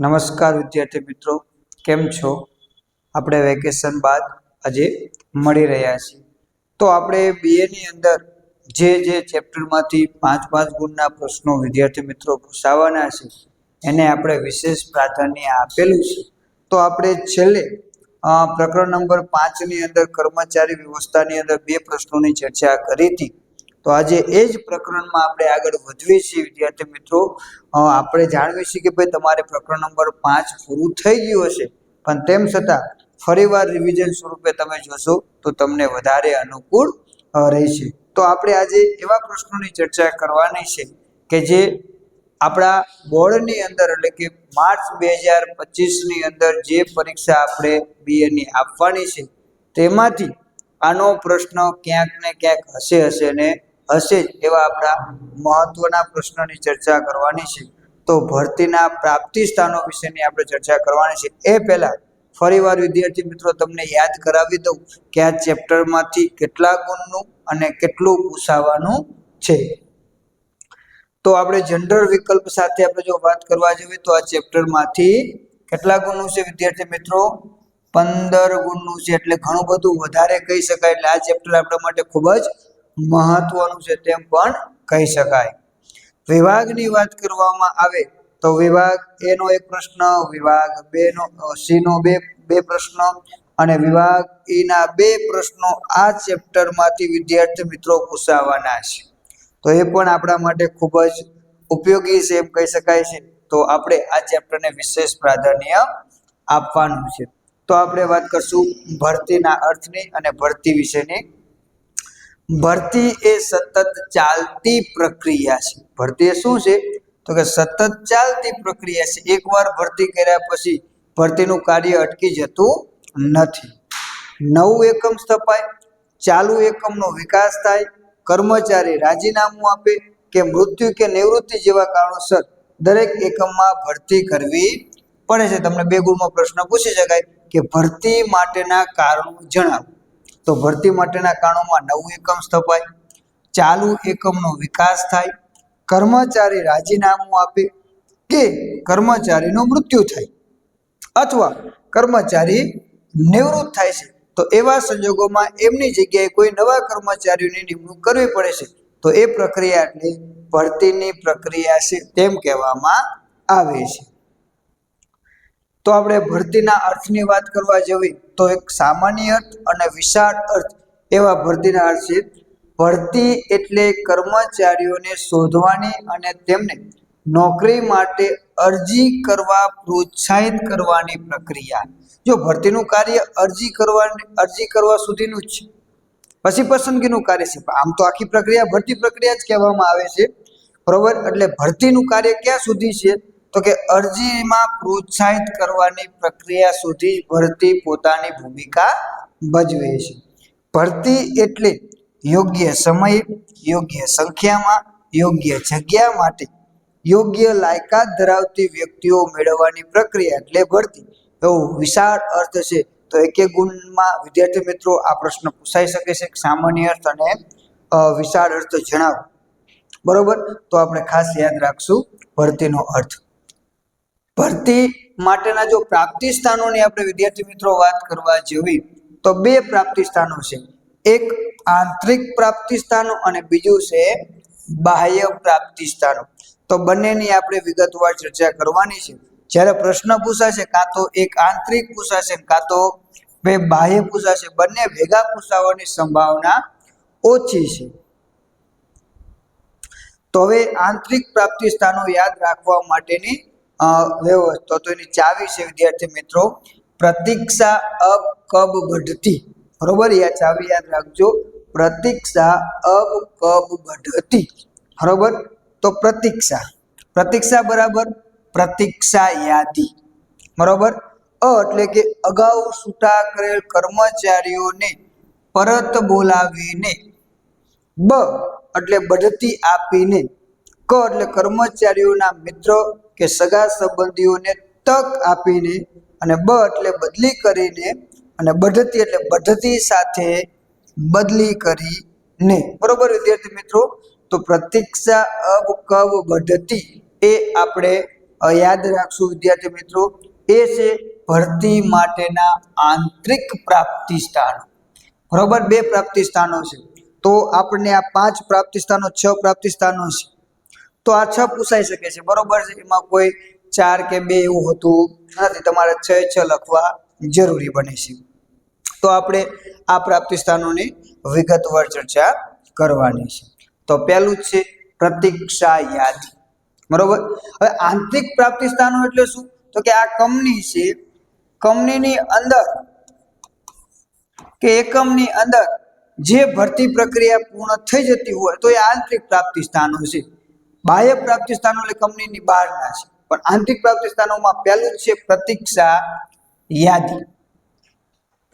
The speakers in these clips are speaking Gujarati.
નમસ્કાર વિદ્યાર્થી મિત્રો, કેમ છો? આપણે વેકેશન બાદ આજે મળી રહ્યા છીએ. તો આપણે બીએની અંદર જે ચેપ્ટરમાંથી 5-5 ગુણના પ્રશ્નો વિદ્યાર્થી મિત્રો પૂછાવાના છે એને આપણે વિશેષ પ્રાધાન્ય આપેલું છે. તો આપણે છેલ્લે પ્રકરણ નંબર 5 ની અંદર કર્મચારી વ્યવસ્થાની અંદર 2 પ્રશ્નોની ચર્ચા કરી હતી. તો આજે એ જ પ્રકરણમાં આપણે આગળ વધીએ છીએ વિદ્યાર્થી મિત્રો. આપણે જાણવી છે કે ભાઈ તમારે પ્રકરણ નંબર 5 પૂરું થઈ ગયું હશે, પણ તેમ છતાં ફરીવાર રિવિઝન સ્વરૂપે તમે જોશો તો તમને વધારે અનુકૂળ રહેશે. તો આપણે આજે એવા પ્રશ્નોની ચર્ચા કરવાની છે કે જે આપણા બોર્ડની અંદર એટલે કે માર્ચ 2025ની અંદર જે પરીક્ષા આપણે બીએની આપવાની છે તેમાંથી આનો પ્રશ્ન ક્યાંક ને ક્યાંક હશે ને હશે જ એવા આપણા મહત્વના પ્રશ્નોની ચર્ચા કરવાની છે. તો ભરતીના પ્રાપ્તિ સ્થાનો વિશેની આપણે ચર્ચા કરવાની છે. એ પહેલા ફરીવાર વિદ્યાર્થી મિત્રો તમને યાદ કરાવી દઉં કે આ ચેપ્ટરમાંથી કેટલા ગુણનું અને કેટલું પૂછાવાનું છે. તો આપણે જનરલ વિકલ્પ સાથે આપણે જો વાત કરવા જઈએ તો આ ચેપ્ટરમાંથી કેટલા ગુણનું છે વિદ્યાર્થી મિત્રો? 15 ગુણનું છે. એટલે ઘણું બધું વધારે કહી શકાય. એટલે આ ચેપ્ટર આપણા માટે ખૂબ જ મહત્વનું છે તેમ પણ કહી શકાય. વિભાગની વાત કરવામાં આવે તો વિભાગ એ નો એક પ્રશ્ન, વિભાગ 2 નો સી નો બે પ્રશ્ન અને વિભાગ ઈ ના 2 પ્રશ્નો આ ચેપ્ટરમાંથી વિદ્યાર્થી મિત્રો પૂછાવાના છે. તો એ પણ આપણા માટે ખૂબ જ ઉપયોગી છે એમ કહી શકાય છે. તો આપણે આ ચેપ્ટરને વિશેષ પ્રાધાન્ય આપવાનું છે. તો આપણે વાત કરશું ભરતીના અર્થની અને ભરતી વિશેની. ભરતી એ સતત ચાલતી પ્રક્રિયા છે. ભરતી એ શું છે? તો કે સતત ચાલતી પ્રક્રિયા છે. એકવાર ભરતી કર્યા પછી ભરતીનું કાર્ય અટકી જતું નથી. નવું એકમ સ્થપાય, ચાલુ એકમનો વિકાસ થાય, કર્મચારી રાજીનામું આપે કે મૃત્યુ કે નિવૃત્તિ જેવા કારણોસર દરેક એકમમાં ભરતી કરવી પડે છે. તમને 2 ગુણમાં પ્રશ્ન પૂછી શકાય કે ભરતી માટેના કારણો જણાવો. તો ભરતી માટેના કારણોમાં નવું એકમ સ્થપાય, ચાલુ એકમનો વિકાસ થાય, કર્મચારી રાજીનામું આપે કે કર્મચારીનું મૃત્યુ થાય અથવા કર્મચારી નિવૃત્ત થાય છે. તો એવા સંજોગોમાં એમની જગ્યાએ કોઈ નવા કર્મચારીઓની નિમણૂક કરવી પડે છે. તો એ પ્રક્રિયા એટલે ભરતીની પ્રક્રિયા છે તેમ કહેવામાં આવે છે. તો આપણે ભરતીના અર્થની વાત કરવા જઈએ તો એક સામાન્ય અર્થ અને વિશાળ અર્થ એવા ભરતીના અર્થ છે. ભરતી એટલે કર્મચારીઓને શોધવાની અને તેમને નોકરી માટે અરજી કરવા પ્રોત્સાહિત કરવાની પ્રક્રિયા. જો ભરતીનું કાર્ય અરજી કરવા સુધીનું જ છે, પછી પસંદગીનું કાર્ય છે. આમ તો આખી પ્રક્રિયા ભરતી પ્રક્રિયા જ કહેવામાં આવે છે, બરોબર? એટલે ભરતીનું કાર્ય ક્યાં સુધી છે? તો કે અરજીમાં પ્રોત્સાહિત કરવાની પ્રક્રિયા સુધી ભરતી પોતાની ભૂમિકા ભજવે છે. ભરતી એટલે યોગ્ય સમયે, યોગ્ય સંખ્યામાં, યોગ્ય જગ્યા માટે યોગ્ય લાયકાત ધરાવતી વ્યક્તિઓ મેળવવાની પ્રક્રિયા એટલે ભરતી. એવો વિશાળ અર્થ છે. તો એક ગુણમાં વિદ્યાર્થી મિત્રો આ પ્રશ્ન પૂછાઈ શકે છે. સામાન્ય અર્થ અને વિશાળ અર્થ જણાવો, બરોબર? તો આપણે ખાસ યાદ રાખશું ભરતીનો અર્થ. ભરતી માટેના જો પ્રાપ્તિ સ્થાનોની આપણે વિદ્યાર્થી મિત્રો વાત કરવા જઈએ તો 2 પ્રાપ્તિ સ્થાનો છે. એક આંતરિક પ્રાપ્તિ સ્થાનો અને બીજું છે બાહ્ય પ્રાપ્તિ સ્થાનો. તો બંનેની આપણે વિગતવાર ચર્ચા કરવાની છે. જ્યારે પ્રશ્ન પૂછાશે કાં તો એક આંતરિક પૂછાશે કાં તો બે બાહ્ય પૂછાશે. બંને ભેગા પૂછાવાની સંભાવના ઓછી છે. તો હવે આંતરિક પ્રાપ્તિ સ્થાનો યાદ રાખવા માટેની વ્યવસ્થા તો એની ચાવી છે વિદ્યાર્થી મિત્રો પ્રતીક્ષા અબ કબ बढ़ती. બરોબર? આ ચાવી યાદ રાખજો. પ્રતીક્ષા અબ કબ बढ़ती. બરોબર? તો પ્રતીક્ષા બરાબર પ્રતીક્ષા યાદી. બરોબર? એટલે કે અગાઉ છૂટા કરેલ કર્મચારીઓને પરત બોલાવીને, બ એટલે બઢતી આપીને, ક એટલે કર્મચારીઓના મિત્ર કે સગા સંબંધીઓને તક આપીને અને બ એટલે બદલી કરીને અને બઢતી એટલે બઢતી સાથે બદલી કરીને. બરોબર વિદ્યાર્થી મિત્રો? તો પ્રતીક્ષા અબ કબ बढ़ती એ આપણે યાદ રાખશું વિદ્યાર્થી મિત્રો, એ છે ભરતી માટેના આંતરિક પ્રાપ્તિ સ્થાનો. બરોબર, 2 પ્રાપ્તિ સ્થાનો છે. તો આપણને આ 5 પ્રાપ્તિ સ્થાનો, 6 પ્રાપ્તિ સ્થાનો છે. તો આ 6 પૂછાઈ શકે છે. બરોબર છે, એમાં કોઈ 4 કે 2 એવું હોતું નથી, તમારે 6 લખવા જરૂરી બને છે. તો આપણે આ પ્રાપ્તિ સ્થાનોની વિગતવાર ચર્ચા કરવાની છે. તો પહેલું જ છે પ્રતીક્ષા યાદી. બરોબર, હવે આંતરિક પ્રાપ્તિ સ્થાનો એટલે શું? તો કે આ કંપની છે, કંપનીની અંદર કે એકમની અંદર જે ભરતી પ્રક્રિયા પૂર્ણ થઈ જતી હોય તો એ આંતરિક પ્રાપ્તિ સ્થાનો છે. બાહ્ય પ્રાપ્તિ સ્થાનો એટલે કંપનીની બહારના છે, પણ આંતરિક પ્રાપ્તિ સ્થાનોમાં પહેલું છે પ્રતીક્ષા યાદી.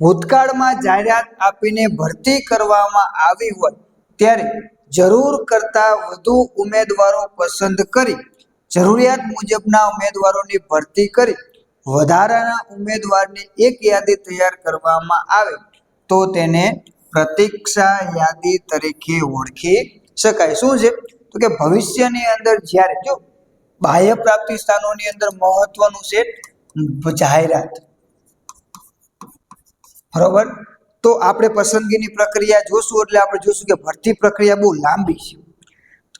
ભૂતકાળમાં જાહેરાત આપીને ભરતી કરવામાં આવી હોય ત્યારે જરૂર કરતા વધુ ઉમેદવારો પસંદ કરી જરૂરિયાત મુજબના ઉમેદવારોની ભરતી કરી વધારાના ઉમેદવારની એક યાદી તૈયાર કરવામાં આવે તો તેને પ્રતીક્ષા યાદી તરીકે ઓળખી શકાય. શું છે? તો કે ભવિષ્યની અંદર જ્યારે જો બાહ્ય પ્રાપ્તિ સ્થાનોની અંદર મહત્વનું છે જાહેરાત. બરોબર, તો આપણે પસંદગીની પ્રક્રિયા જોશું એટલે આપણે જોશું કે ભરતી પ્રક્રિયા બહુ લાંબી છે,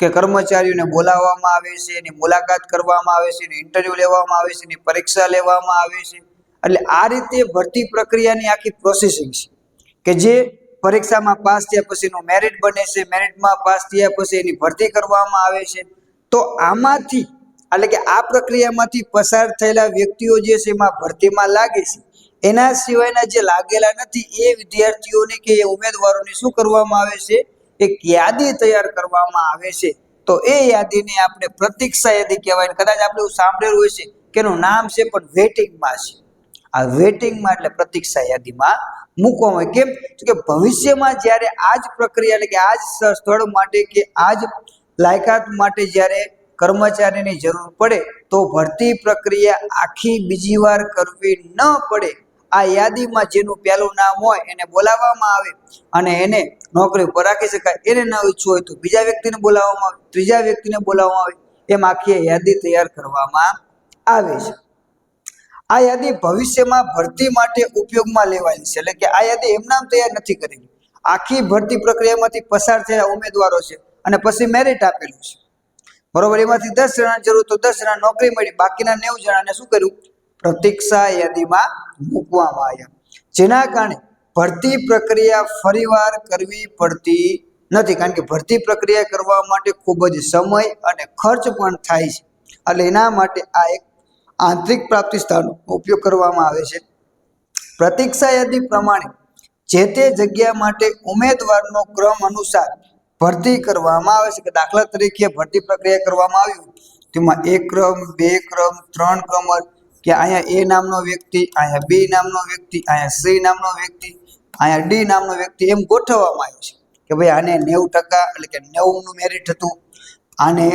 કે કર્મચારીઓને બોલાવવામાં આવે છે, એની મુલાકાત કરવામાં આવે છે, એની ઇન્ટરવ્યુ લેવામાં આવે છે, એની પરીક્ષા લેવામાં આવે છે. એટલે આ રીતે ભરતી પ્રક્રિયાની આખી પ્રોસેસિંગ છે કે જે પરીક્ષામાં પાસ થયા પછીનું મેરિટ બને છે, મેરિટમાં પાસ થયા પછી એની ભરતી કરવામાં આવે છે. તો આમાંથી એટલે કે આ પ્રક્રિયામાંથી પસાર થયેલા વ્યક્તિઓ જે છે એમાં ભરતીમાં લાગે છે, એના સિવાયના જે લાગેલા નથી એ વિદ્યાર્થીઓને કે એ ઉમેદવારોને શું કરવામાં આવે છે? એક યાદી તૈયાર કરવામાં આવે છે. તો એ યાદીને આપણે પ્રતીક્ષા યાદી કહેવાય. કદાચ આપણે એવું સાંભળેલું હોય છે કે એનું નામ છે પણ વેટિંગમાં છે. આ વેટિંગમાં એટલે પ્રતીક્ષા યાદીમાં મૂકવામાં આવે. કેમ? તો કે ભવિષ્યમાં જ્યારે આ જ પ્રક્રિયા એટલે કે આ જ સ્થળ માટે કે આ જ લાયકાત માટે જ્યારે કર્મચારીની જરૂર પડે તો ભરતી પ્રક્રિયા આખી બીજી વાર કરવી ન પડે. આ યાદીમાં જેનું પહેલું નામ હોય એને બોલાવવામાં આવે અને એને નોકરી પર રાખી શકાય. એને ન ઈચ્છવું હોય તો બીજા વ્યક્તિને બોલાવવામાં આવે, ત્રીજા વ્યક્તિને બોલાવવામાં આવે. એમ આખી યાદી તૈયાર કરવામાં આવે છે. આ યાદી ભવિષ્યમાં ભરતી માટે ઉપયોગમાં લેવાયેલી છે. એટલે કે આ યાદી એમનામ તૈયાર નથી કરેલી, આખી ભરતી પ્રક્રિયામાંથી પસાર થયેલા ઉમેદવારો છે અને પછી મેરિટ આપેલું છે. બરોબર, એમાંથી 10 જણાની જરૂર તો 10 જણા નોકરી મળી, બાકીના 90 જણાને શું કર્યું? પ્રતીક્ષા યાદીમાં મૂકવામાં આવ્યા. જેના કારણે ભરતી પ્રક્રિયા ફરીવાર કરવી પડતી નથી, કારણ કે ભરતી પ્રક્રિયા કરવા માટે ખૂબ જ સમય અને ખર્ચ પણ થાય છે. એટલે એના માટે આ એક આંતરિક પ્રાપ્તિ સ્થાનનો ઉપયોગ કરવામાં આવે છે. પ્રતીક્ષા યાદી પ્રમાણે જે તે જગ્યા માટે ઉમેદવારનો ક્રમ અનુસાર ભરતી કરવામાં આવે છે. કે દાખલા તરીકે ભરતી પ્રક્રિયા કરવામાં આવી તેમાં 1 ક્રમ, 2 ક્રમ, 3 ક્રમ, કે અહીંયા એ નામનો વ્યક્તિ, અહીંયા બી નામનો વ્યક્તિ, અહીંયા સી નામનો વ્યક્તિ, અહીંયા ડી નામનો વ્યક્તિ, એમ ગોઠવવામાં આવ્યું છે. કે ભાઈ આને 90% એટલે કે 90નું મેરિટ હતું, આને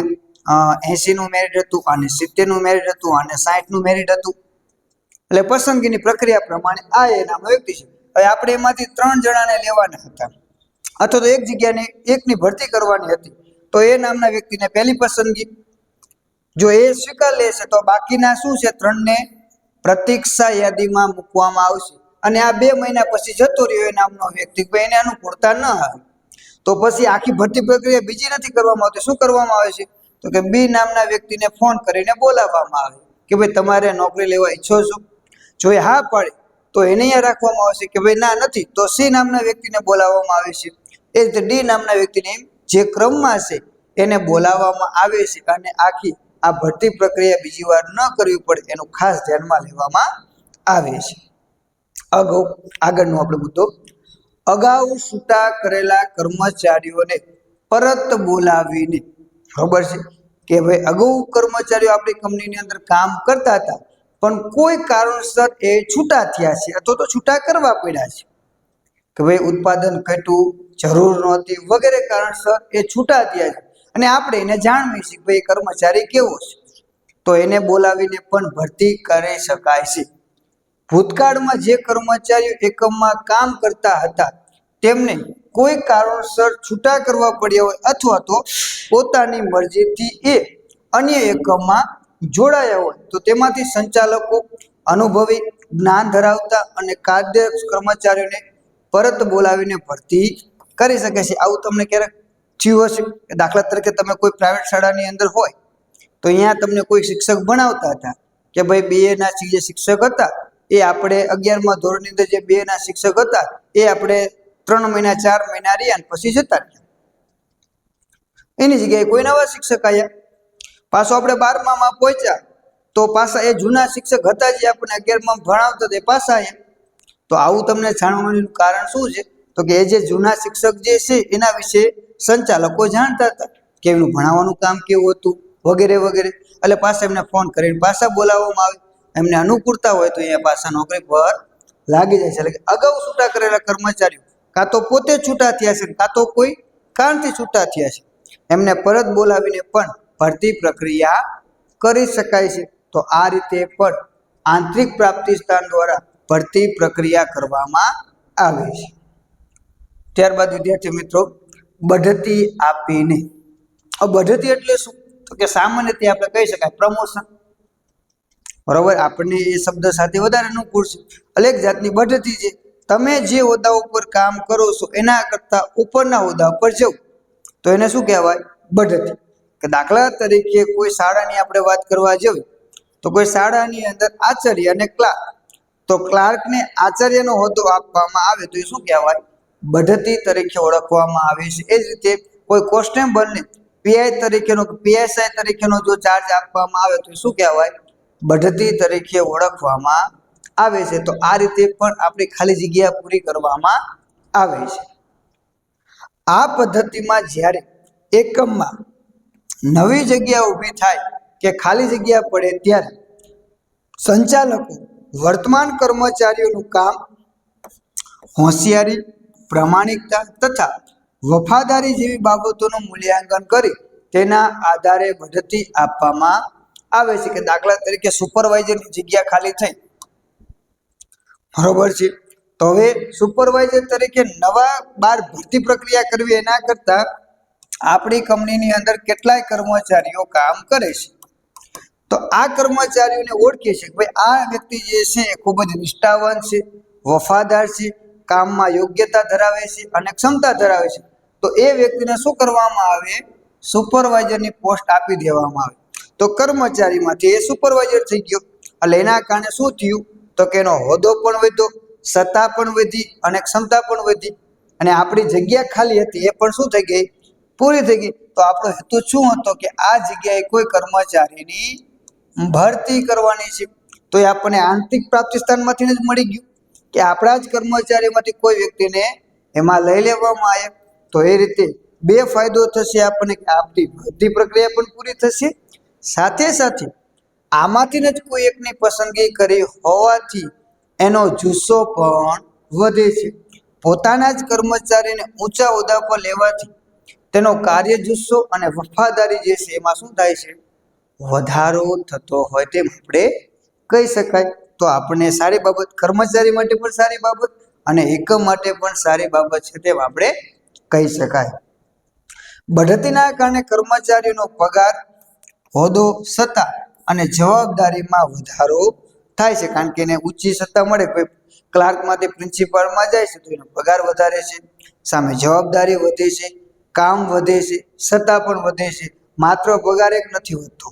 80નું મેરિટ હતું, આને 70નું મેરિટ હતું, આને 60નું મેરિટ હતું. એટલે પસંદગીની પ્રક્રિયા પ્રમાણે આ એ નામનો વ્યક્તિ છે. હવે આપણે એમાંથી 3 જણાને લેવાના હતા અથવા તો એક જગ્યાને એકની ભરતી કરવાની હતી તો એ નામના વ્યક્તિને પહેલી પસંદગી. જો એ સ્વીકાર લેશે તો બાકીના શું છે? 3ને પ્રતીક્ષા યાદીમાં મૂકવામાં આવશે. અને આ 2 મહિના પછી જતો રહ્યો એ નામનો વ્યક્તિ, એને અનુકૂળતા ન આવે તો પછી આખી ભરતી પ્રક્રિયા બીજી નથી કરવામાં આવતી. શું કરવામાં આવે છે? તો કે બી નામના વ્યક્તિને ફોન કરીને બોલાવવામાં આવે કે ભાઈ તમારે નોકરી લેવા ઈચ્છો છો? જો એ હા પાડે તો એને અહીંયા રાખવામાં આવશે, કે ભાઈ ના નથી તો સી નામના વ્યક્તિને બોલાવવામાં આવે છે. એ રીતે ડી નામના વ્યક્તિને જે ક્રમમાં છે એને બોલાવવામાં આવે છે. અને આખી આ ભરતી પ્રક્રિયા બીજી વાર ન કરવી પડે એનું ખાસ ધ્યાનમાં લેવામાં આવે છે. આગળનો આપણો મુદ્દો, અગાઉ છૂટા કરેલા કર્મચારીઓને પરત બોલાવીને. ખબર છે કે ભાઈ અગાઉ કર્મચારીઓ આપણી કંપનીની અંદર કામ કરતા હતા પણ કોઈ કારણસર એ છૂટા થયા છે અથવા તો છૂટા કરવા પડ્યા છે, કે ભાઈ ઉત્પાદન ઘટ્યું, જરૂર નહોતી વગેરે કારણસર એ છૂટા થયા છે અને આપણે એને જાણવી છે કે ભાઈ કર્મચારી કેવો છે તો એને બોલાવીને પણ ભરતી કરી શકાય છે. ભૂતકાળમાં જે કર્મચારીઓ એકમમાં કામ કરતા હતા તેમને કોઈ કારણસર છૂટા કરવા પડ્યા હોય અથવા તો પોતાની મરજીથી એ અન્ય એકમમાં જોડાયા હોય તો તેમાંથી સંચાલકો અનુભવી જ્ઞાન ધરાવતા અને કાર્યદક્ષ કર્મચારીઓને પરત બોલાવીને ભરતી કરી શકે છે. આવું તમને ક્યારેક થયું હશે? દાખલા તરીકે તમે કોઈ પ્રાઇવેટ શાળાની અંદર હોય તો અહીંયા તમને કોઈ શિક્ષક ભણાવતા હતા કે ભાઈ BA ના જે શિક્ષક હતા એ આપણે 11મા ધોરણની અંદર જે BA ના શિક્ષક હતા એ આપણે 3 મહિના 4 મહિના રહ્યા પછી જતા રહ્યા. એની જગ્યાએ કોઈ નવા શિક્ષક આવ્યા, પાછો આપણે 12માં પહોંચ્યા તો પાછા એ જૂના શિક્ષક હતા જે આપણને 11માં ભણાવતા તે પાછા આવ્યા. તો આવું તમને જાણવાનું કારણ શું છે? તો કે એ જે જૂના શિક્ષક જે છે એના વિશે સંચાલકો જાણતા હતા કે એનું ભણાવવાનું કામ કેવું હતું વગેરે વગેરે. એટલે પાછા એમને ફોન કરીને પાછા બોલાવવામાં આવે. એમને અનુકૂળતા હોય તો અહીંયા પાછા નોકરી પર લાગી જાય છે. એટલે કે અગાઉ છૂટા કરેલા કર્મચારીઓ કાં તો પોતે છૂટા થયા છે કાં તો કોઈ કારણથી છૂટા થયા છે, એમને પરત બોલાવીને પણ ભરતી પ્રક્રિયા કરી શકાય છે. તો આ રીતે પણ આંતરિક પ્રાપ્તિ સ્થાન દ્વારા ભરતી પ્રક્રિયા કરવામાં આવે છે. ત્યારબાદ વિદ્યાર્થી મિત્રો, બઢતી આપીને. બઢતી એટલે શું? તો કે સામાન્ય રીતે આપણે કહી શકાય પ્રમોશન. બરોબર, આપણને એ શબ્દ સાથે વધારે અનુકૂળ છે. એટલે એક જાતની બઢતી છે. તમે જે હોદ્દા ઉપર કામ કરો છો એના કરતા ઉપરના હોદ્દા ઉપર જવું તો એને શું કહેવાય? બઢતી. કે દાખલા તરીકે કોઈ શાળાની આપણે વાત કરવા જઈએ તો કોઈ શાળાની અંદર આચાર્ય અને ક્લાર્ક, તો ક્લાર્કને આચાર્યનો હોદ્દો આપવામાં આવે તો એ શું કહેવાય? બઢતી તરીકે ઓળખવામાં આવે છે. એ જ રીતે કોઈ કોન્સ્ટેબલને PI તરીકેનો PSI તરીકેનો જો ચાર્જ આપવામાં આવે તો શું કહેવાય? બઢતી તરીકે ઓળખવામાં આવે છે. તો આ રીતે પણ આપણી ખાલી જગ્યા પૂરી કરવામાં આવે છે. આ પદ્ધતિમાં જ્યારે એકમમાં નવી જગ્યા ઊભી થાય કે ખાલી જગ્યા પડે ત્યારે સંચાલકો વર્તમાન કર્મચારીઓનું કામ, હોશિયારી, પ્રામાણિકતા તથા વફાદારી જેવી બાબતોનું મૂલ્યાંકન કરી તેના આધારે બઢતી આપવામાં આવે છે. કે દાખલા તરીકે સુપરવાઇઝરની જગ્યા ખાલી થઈ, બરોબર છે, તો હવે સુપરવાઇઝર તરીકે નવા 12 ભરતી પ્રક્રિયા કરવી એના કરતા આપણી કંપનીની અંદર કેટલાય કર્મચારીઓ કામ કરે છે. તો આ કર્મચારીઓને ઓળખીએ છીએ કે ભાઈ આ વ્યક્તિ જે છે એ ખૂબ જ નિષ્ઠાવાન છે, વફાદાર છે, કામમાં યોગ્યતા ધરાવે છે અને ક્ષમતા ધરાવે છે. તો એ વ્યક્તિને શું કરવામાં આવે? સુપરવાઇઝરની પોસ્ટ આપી દેવામાં આવે. તો કર્મચારીમાંથી એ સુપરવાઇઝર થઈ ગયો. એટલે એના કારણે શું થયું? તો કે એનો હોદ્દો પણ વધ્યો, સત્તા પણ વધી અને ક્ષમતા પણ વધી અને આપણી જગ્યા ખાલી હતી એ પણ શું થઈ ગઈ? પૂરી થઈ ગઈ. તો આપણો હેતુ શું હતો? કે આ જગ્યાએ કોઈ કર્મચારીની ભરતી કરવાની છે. તો એ આપણને આંતરિક પ્રાપ્તિ સ્થાનમાંથી જ મળી ગયું કે આપણા જ કર્મચારીમાંથી કોઈ વ્યક્તિને એમાં લઈ લેવામાં આવે. તો એ રીતે બે ફાયદો થશે આપણને કે આપણી ભરતી પ્રક્રિયા પણ પૂરી થશે, સાથે સાથે આમાંથી જ કોઈ એકની પસંદગી કરી હોવાથી એનો જુસ્સો પણ વધે છે. પોતાના જ કર્મચારીને ઊંચા હોદ્દા પર લેવાથી તેનો કાર્ય જુસ્સો અને વફાદારી જે છે એમાં શું થાય છે? વધારો થતો હોય તેમ આપણે કહી શકાય. તો આપણને સારી બાબત, કર્મચારી માટે પણ સારી બાબત અને એકમ માટે પણ સારી બાબત છે તેમ આપણે કહી શકાય. બઢતીના કારણે કર્મચારીનો પગાર, હોદ્દો, સત્તા અને જવાબદારીમાં વધારો થાય છે. કારણ કે એને ઊંચી સત્તા મળે, કોઈ ક્લાર્કમાંથી પ્રિન્સિપાલમાં જાય છે તો એનો પગાર વધારે છે, સામે જવાબદારી વધે છે, કામ વધે છે, સત્તા પણ વધે છે. માત્ર પગાર એક નથી વધતો,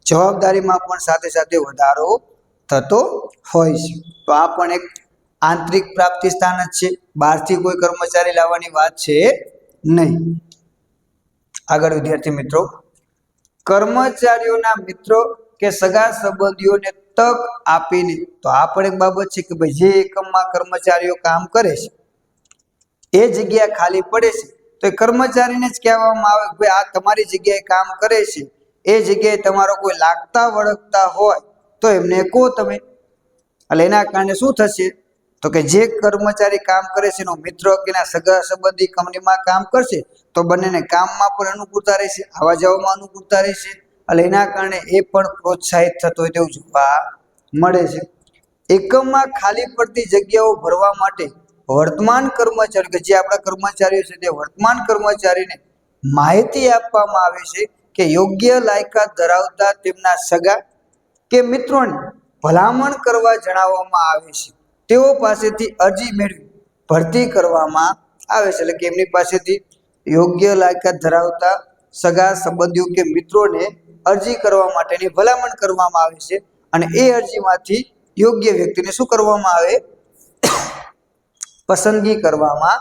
જવાબદારીમાં પણ સાથે સાથે વધારો થતો હોય છે. તો આ પણ એક આંતરિક પ્રાપ્તિ સ્થાન જ છે. બહારથી કોઈ કર્મચારી લાવવાની વાત છે નહીં. આગળ વિદ્યાર્થી મિત્રો, કર્મચારીઓના મિત્રો કે સગા સંબંધીઓને તક આપીને. તો આ પણ એક બાબત છે કે ભાઈ જે એકમમાં કર્મચારીઓ કામ કરે છે એ જગ્યા ખાલી પડે છે તો એ કર્મચારીને જ કહેવામાં આવે કે ભાઈ આ તમારી જગ્યાએ કામ કરે છે, એ જગ્યાએ તમારો કોઈ લાગતા વળગતા હોય તો એમને કહો તમે. એટલે એના કારણે શું થશે? તો કે જે કર્મચારી કામ કરે છે એનો મિત્ર કે એના સગા સંબંધી કંપનીમાં કામ કરશે તો બંનેને કામમાં પણ અનુકૂળતા રહેશે, આવવા જવામાં અનુકૂળતા રહેશે. એટલે એના કારણે એ પણ પ્રોત્સાહિત થતો હોય તેવું જોવા મળે છે. એકમમાં ખાલી પડતી જગ્યાઓ ભરવા માટે વર્તમાન કર્મચારી કે જે આપણા કર્મચારીઓ છે તે વર્તમાન કર્મચારીને માહિતી આપવામાં આવે છે કે યોગ્ય લાયકાત ધરાવતા તેમના સગા કે મિત્રોને ભલામણ કરવા જણાવવામાં આવે છે, તેઓ પાસેથી અરજી મેળવી ભરતી કરવામાં આવે છે. એટલે કે એમની પાસેથી યોગ્ય લાયકાત ધરાવતા સગા સંબંધીઓ કે મિત્રોને અરજી કરવા માટેની ભલામણ કરવામાં આવે છે અને એ અરજીમાંથી યોગ્ય વ્યક્તિને શું કરવામાં આવે? પસંદગી કરવામાં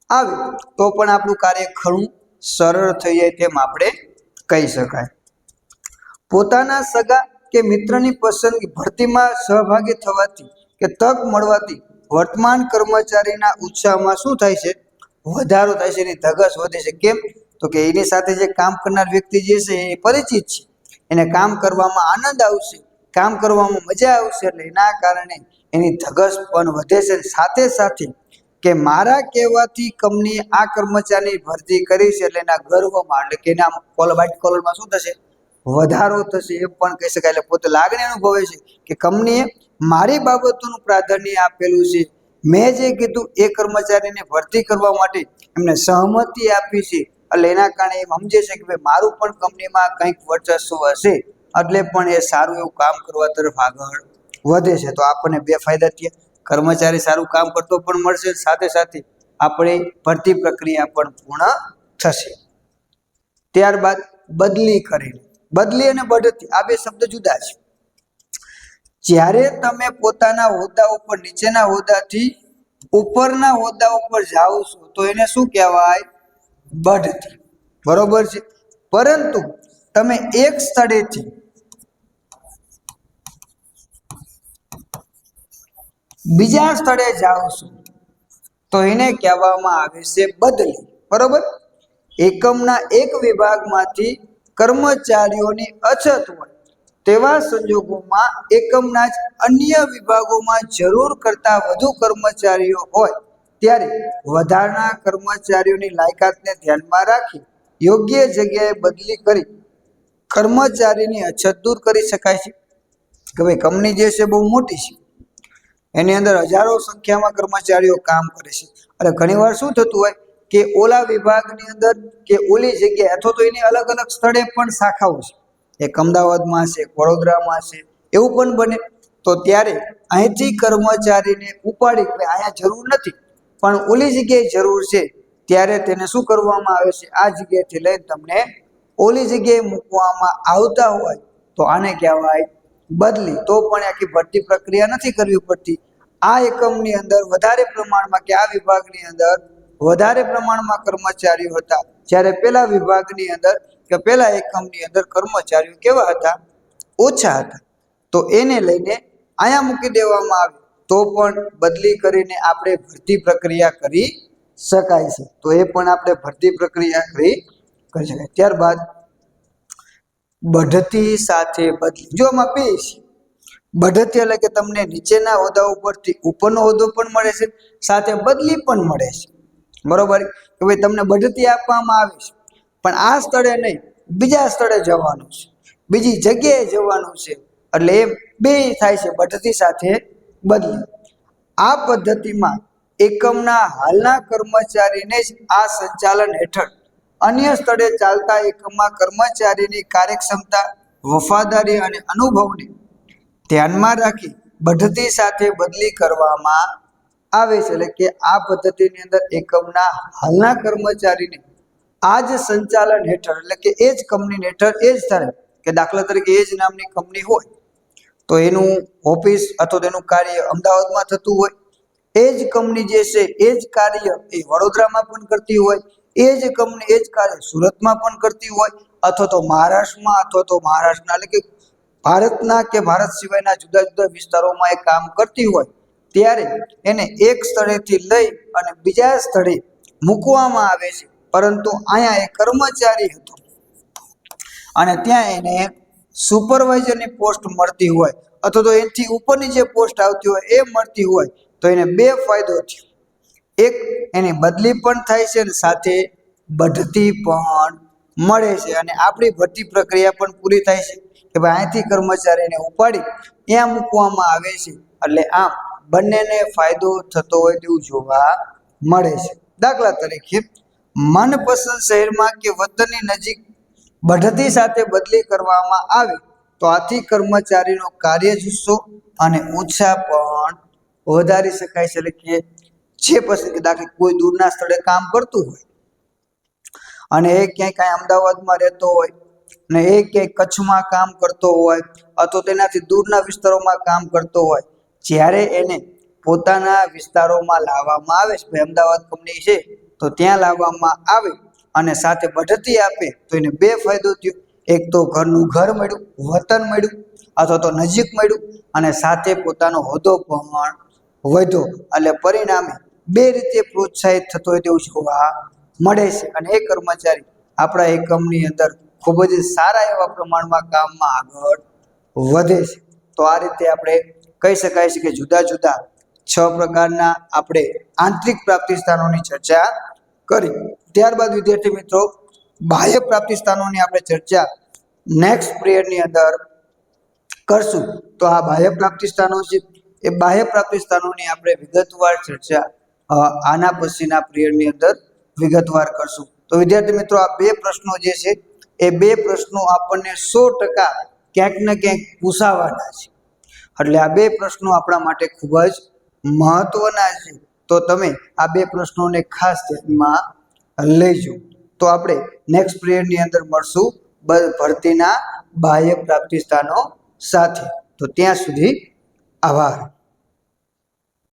આવે તો પણ આપણું કાર્ય ઘણું સરળ થઈ જાય તેમ આપણે કહી શકાય. પોતાના સગા કે મિત્રની પસંદગી ભરતીમાં સહભાગી થવાથી કે તક મળવાથી વર્તમાન કર્મચારીના ઉત્સાહમાં શું થાય છે? વધારો થાય છે, એની ધગશ વધે છે. કેમ? તો કે એની સાથે જે કામ કરનાર વ્યક્તિ જે છે એ પરિચિત છે, એને કામ કરવામાં આનંદ આવશે, કામ કરવામાં મજા આવશે, એટલે એના કારણે એની ધગશ પણ વધે છે. સાથે સાથે કે મારા કહેવાથી કંપનીએ આ કર્મચારીની ભરતી કરી છે એટલે એના ગર્વમાં, એટલે કે એના વ્હાઇટ કોલરમાં શું થશે? વધારો થશે, એ પણ કહી શકાય. એટલે પોતે લાગણી અનુભવે છે કે કંપનીએ મારી બાબતોનું પ્રાધાન્ય આપેલું છે, મેં જે કીધું એ કર્મચારીને ભરતી કરવા માટે એમને સહમતિ આપી છે, એટલે એના કારણે એમ સમજે છે કે ભાઈ મારું પણ કંપનીમાં કંઈક વર્ચસ્વ હશે, એટલે પણ એ સારું એવું કામ કરવા તરફ આગળ વધે છે. તો આપણને બે ફાયદા થયા, કર્મચારી સારું કામ કરતો પણ મળશે, સાથે સાથે આપણે ભરતી પ્રક્રિયા પણ પૂર્ણ થશે. ત્યારબાદ બદલી કરેલી. બદલી અને બઢતી આ બે શબ્દ જુદા છે. જ્યારે તમે પોતાના હોદ્દા ઉપર નીચેના હોદ્દાથી ઉપરના હોદ્દા ઉપર જાઓ છો તો એને શું કહેવાય? બઢતી. બરોબર છે. પરંતુ તમે એક સ્થળેથી બીજા સ્થળે જાઓ છો તો એને કહેવામાં આવે છે બદલી. બરોબર. એકમના એક વિભાગમાંથી કર્મચારીઓની અછત હોય તેવા સંજોગોમાં એકમના જ અન્ય વિભાગોમાં જરૂર કરતાં વધુ કર્મચારીઓ હોય ત્યારે વધારાના કર્મચારીઓની લાયકાતને ધ્યાનમાં રાખી યોગ્ય જગ્યાએ બદલી કરી કર્મચારીની અછત દૂર કરી શકાય છે. કે ભાઈ કંપની જે છે બહુ મોટી છે, એની અંદર હજારો સંખ્યામાં કર્મચારીઓ કામ કરે છે, અને ઘણીવાર શું થતું હોય કે ઓલા વિભાગની અંદર કે ઓલી જગ્યાએ અથવા તો એની અલગ અલગ સ્થળે પણ શાખાઓ છે, એક અમદાવાદમાં છે, વડોદરામાં છે, એવું પણ બને. તો ત્યારે અહીંથી કર્મચારીને ઉપાડી અહીંયા જરૂર નથી પણ ઓલી જગ્યાએ જરૂર છે, ત્યારે તેને શું કરવામાં આવે છે? આ જગ્યાએથી લઈને તમને ઓલી જગ્યાએ મૂકવામાં આવતા હોય તો આને કહેવાય બદલી. તો પણ આખી ભરતી પ્રક્રિયા નથી કરવી પડતી. આ એકમની અંદર વધારે પ્રમાણમાં કે આ વિભાગની અંદર વધારે પ્રમાણમાં કર્મચારીઓ હતા, જ્યારે પેલા વિભાગની અંદર કે પેલા એકમની અંદર કર્મચારીઓ કેવા હતા? ઓછા હતા. તો એને લઈને અહીંયા મૂકી દેવામાં આવે તો પણ બદલી કરીને આપણે ભરતી પ્રક્રિયા કરી શકાય છે. તો એ પણ આપણે ભરતી પ્રક્રિયા કરી શકાય. ત્યારબાદ બઢતી સાથે બદલી. જો આમાં બે છે. બઢતી એટલે કે તમને નીચેના હોદ્દા ઉપરથી ઉપરનો હોદ્દો પણ મળે છે, સાથે બદલી પણ મળે છે. બરોબર. કે ભાઈ તમને બઢતી આપવામાં આવે છે પણ આ સ્થળે નહીં, બીજા સ્થળે જવાનું છે, બીજી જગ્યાએ જવાનું છે, એટલે એ બે થાય છે, બઢતી સાથે બદલી. આ પદ્ધતિમાં એકમના હાલના કર્મચારીને જ આ સંચાલન હેઠળ અન્ય સ્થળે ચાલતા એકમમાં કર્મચારીની કાર્યક્ષમતા, વફાદારી અને અનુભવને ધ્યાનમાં રાખી બઢતી સાથે બદલી કરવામાં આવે છે. એટલે કે આ પદ્ધતિની અંદર એકમના હાલના કર્મચારીને આ જ સંચાલન હેઠળ, એટલે કે એ જ કંપની હેઠળ એ જ થાય કે દાખલા તરીકે એ જ નામની કંપની હોય તો એનું ઓફિસ અથવા તેનું કાર્ય અમદાવાદમાં થતું હોય, એ જ કંપની જે છે એ જ કાર્ય એ વડોદરામાં પણ કરતી હોય, એ જ કંપની એ જ કાર્ય સુરતમાં પણ કરતી હોય, અથવા તો મહારાષ્ટ્રમાં અથવા તો મહારાષ્ટ્રના એટલે કે ભારતના કે ભારત સિવાયના જુદા જુદા વિસ્તારોમાં એ કામ કરતી હોય, ત્યારે એને એક સ્થળેથી લઈ અને બીજા સ્થળે મૂકવામાં આવે છે. પરંતુ અહીંયા એ કર્મચારી હતો અને ત્યાં એને સુપરવાઇઝરની પોસ્ટ મળતી હોય અથવા તો એનાથી ઉપરની જે પોસ્ટ આવતી હોય એ મળતી હોય તો એને બે ફાયદો થયો. એક, એની બદલી પણ થાય છે અને સાથે બઢતી પણ મળે છે અને આપણી ભરતી પ્રક્રિયા પણ પૂરી થાય છે કે ભાઈ અહીંથી કર્મચારીને ઉપાડી ત્યાં મૂકવામાં આવે છે. એટલે આમ બંનેને ફાયદો થતો હોય તેવું જોવા મળે છે. દાખલા તરીકે મનપસંદ શહેરમાં કે વતનની નજીક બઢતી સાથે બદલી કરવામાં આવે તો આથી કર્મચારીનો કાર્ય જુસ્સો અને ઉત્સાહ પણ વધારી શકાય છે. એટલે કે જે પસંદ દાખલા કોઈ દૂરના સ્થળે કામ કરતું હોય અને એ ક્યાંય કાંઈ અમદાવાદમાં રહેતો હોય ને એ ક્યાંય કચ્છમાં કામ કરતો હોય અથવા તેનાથી દૂરના વિસ્તારોમાં કામ કરતો હોય, જ્યારે એને પોતાના વિસ્તારોમાં લાવવામાં આવે છે, ભાઈ અમદાવાદ કંપની છે તો ત્યાં લાવવામાં આવે અને સાથે બઢતી આપે તો એને બે ફાયદો થયો. એક તો ઘરનું ઘર મળ્યું, વતન મળ્યું અથવા તો નજીક મળ્યું અને સાથે પોતાનો હોદ્દો પણ વધ્યો. એટલે પરિણામે બે રીતે પ્રોત્સાહિત થતો હોય તેવું જોવા મળે છે અને એ કર્મચારી આપણા એકમની અંદર ખૂબ જ સારા એવા પ્રમાણમાં કામમાં આગળ વધે છે. તો આ રીતે આપણે કહી શકાય છે કે જુદા જુદા 6 પ્રકારના આપણે આંતરિક પ્રાપ્તિ સ્થાનોની ચર્ચા કરી. ત્યારબાદ વિદ્યાર્થી મિત્રો બાહ્ય પ્રાપ્તિ સ્થાનોની આપણે ચર્ચા નેક્સ્ટ પીરિયડની અંદર કરશું. તો આ બાહ્ય પ્રાપ્તિ સ્થાનો છે, એ બાહ્ય પ્રાપ્તિ સ્થાનોની આપણે વિગતવાર ચર્ચા આના પછીના પીરિયડની અંદર વિગતવાર કરશું. તો વિદ્યાર્થી મિત્રો આ બે પ્રશ્નો જે છે એ બે પ્રશ્નો આપણને 100% ક્યાંક ને ક્યાંક પૂછાવાના છે. એટલે આ બે પ્રશ્નો આપણા માટે ખૂબ જ મહત્વના છે. તો તમે આ બે પ્રશ્નોને ખાસ ધ્યાનમાં લેજો. તો આપણે નેક્સ્ટ પીરિયડની અંદર મળશું ભરતીના બાહ્ય પ્રાપ્તિ સ્થાનો સાથે. તો ત્યાં સુધી આભાર.